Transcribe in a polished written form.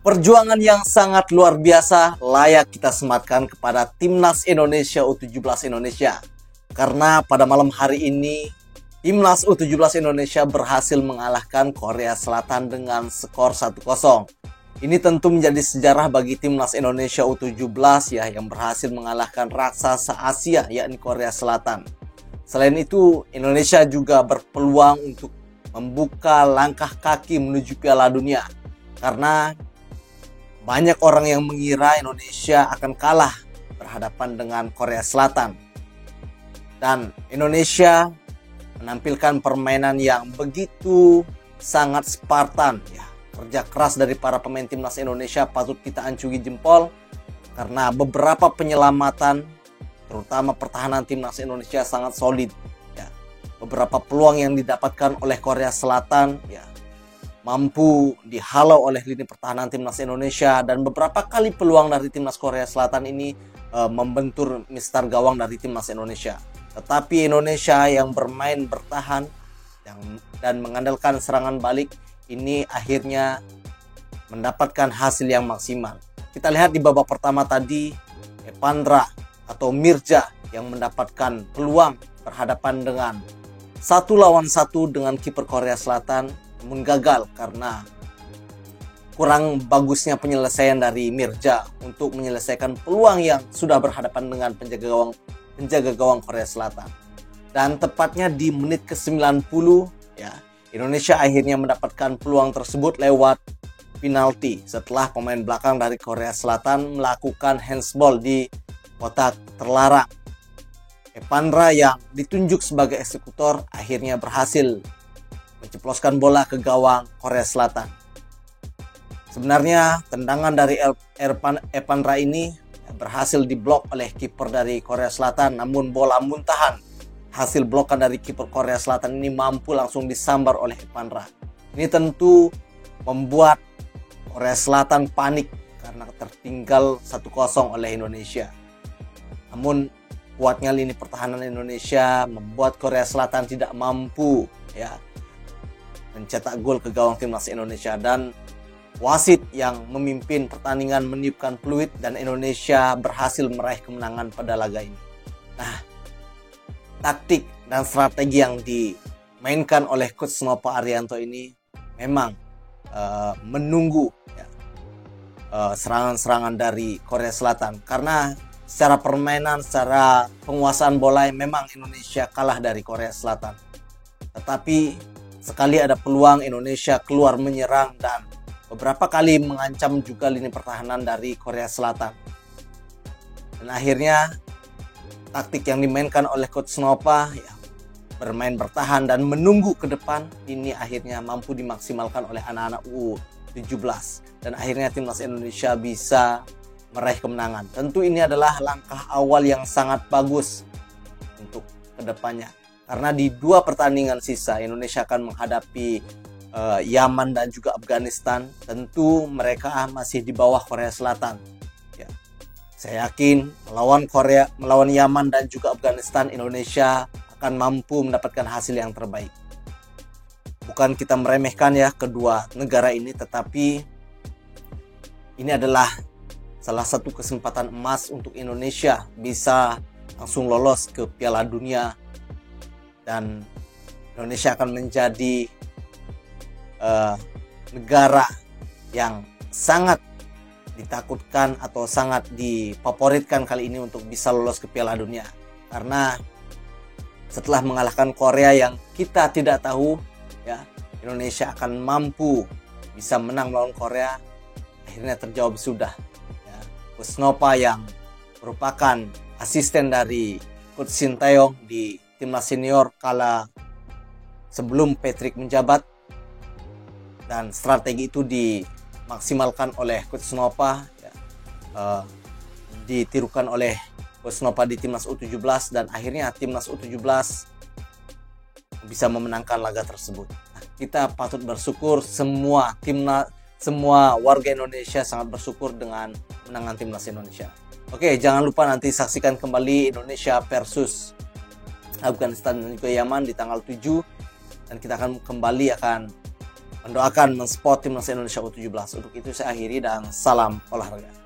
Perjuangan yang sangat luar biasa layak kita sematkan kepada Timnas Indonesia U17 Indonesia. Karena pada malam hari ini, Timnas U17 Indonesia berhasil mengalahkan Korea Selatan dengan skor 1-0. Ini tentu menjadi sejarah bagi Timnas Indonesia U17 ya, yang berhasil mengalahkan raksasa Asia yakni Korea Selatan. Selain itu, Indonesia juga berpeluang untuk membuka langkah kaki menuju Piala Dunia. Karena banyak orang yang mengira Indonesia akan kalah berhadapan dengan Korea Selatan. Dan Indonesia menampilkan permainan yang begitu sangat Spartan. Ya, kerja keras dari para pemain Timnas Indonesia patut kita acungi jempol. Karena beberapa penyelamatan, terutama pertahanan Timnas Indonesia sangat solid. Ya, beberapa peluang yang didapatkan oleh Korea Selatan ya, mampu dihalau oleh lini pertahanan Timnas Indonesia, dan beberapa kali peluang dari Timnas Korea Selatan ini membentur mistar gawang dari Timnas Indonesia. Tetapi Indonesia yang bermain bertahan dan mengandalkan serangan balik ini akhirnya mendapatkan hasil yang maksimal. Kita lihat di babak pertama tadi, Epandra atau Mirja yang mendapatkan peluang berhadapan dengan 1 lawan 1 dengan kiper Korea Selatan, namun gagal karena kurang bagusnya penyelesaian dari Mirja untuk menyelesaikan peluang yang sudah berhadapan dengan penjaga gawang Korea Selatan. Dan tepatnya di menit ke-90 ya, Indonesia akhirnya mendapatkan peluang tersebut lewat penalti setelah pemain belakang dari Korea Selatan melakukan handsball di kotak terlarang. Epandra yang ditunjuk sebagai eksekutor akhirnya berhasil menceploskan bola ke gawang Korea Selatan. Sebenarnya tendangan dari Epandra ini berhasil diblok oleh kiper dari Korea Selatan, namun bola muntahan hasil blokan dari kiper Korea Selatan ini mampu langsung disambar oleh Epandra. Ini tentu membuat Korea Selatan panik karena tertinggal 1-0 oleh Indonesia. Namun kuatnya lini pertahanan Indonesia membuat Korea Selatan tidak mampu ya mencetak gol ke gawang Timnas Indonesia, dan wasit yang memimpin pertandingan meniupkan peluit dan Indonesia berhasil meraih kemenangan pada laga ini. Nah, taktik dan strategi yang dimainkan oleh Coach Nova Arianto ini memang menunggu ya, serangan-serangan dari Korea Selatan, karena secara permainan, secara penguasaan bola memang Indonesia kalah dari Korea Selatan. Tetapi sekali ada peluang Indonesia keluar menyerang dan beberapa kali mengancam juga lini pertahanan dari Korea Selatan. Dan akhirnya taktik yang dimainkan oleh Coach Nova ya, bermain bertahan dan menunggu ke depan, ini akhirnya mampu dimaksimalkan oleh anak-anak U17. Dan akhirnya Timnas Indonesia bisa meraih kemenangan. Tentu ini adalah langkah awal yang sangat bagus untuk kedepannya. Karena di 2 pertandingan sisa Indonesia akan menghadapi Yaman dan juga Afghanistan. Tentu mereka masih di bawah Korea Selatan. Ya. Saya yakin melawan Yaman dan juga Afghanistan, Indonesia akan mampu mendapatkan hasil yang terbaik. Bukan kita meremehkan ya kedua negara ini, tetapi ini adalah salah satu kesempatan emas untuk Indonesia bisa langsung lolos ke Piala Dunia. Dan Indonesia akan menjadi negara yang sangat ditakutkan atau sangat difavoritkan kali ini untuk bisa lolos ke Piala Dunia. Karena setelah mengalahkan Korea yang kita tidak tahu ya, Indonesia akan mampu bisa menang melawan Korea, akhirnya terjawab sudah ya. Coach Nova yang merupakan asisten dari Coach Sintayong di Timnas senior kala sebelum Patrick menjabat, dan strategi itu dimaksimalkan oleh Coach Nova ya, ditirukan oleh Coach Nova di Timnas U17, dan akhirnya Timnas U17 bisa memenangkan laga tersebut. Nah, kita patut bersyukur, semua warga Indonesia sangat bersyukur dengan kemenangan Timnas Indonesia. Oke, jangan lupa nanti saksikan kembali Indonesia versus Afghanistan dan juga Yaman di tanggal 7, dan kita akan mendoakan, mensupport timnas Indonesia U17. Untuk itu saya akhiri dan salam olahraga.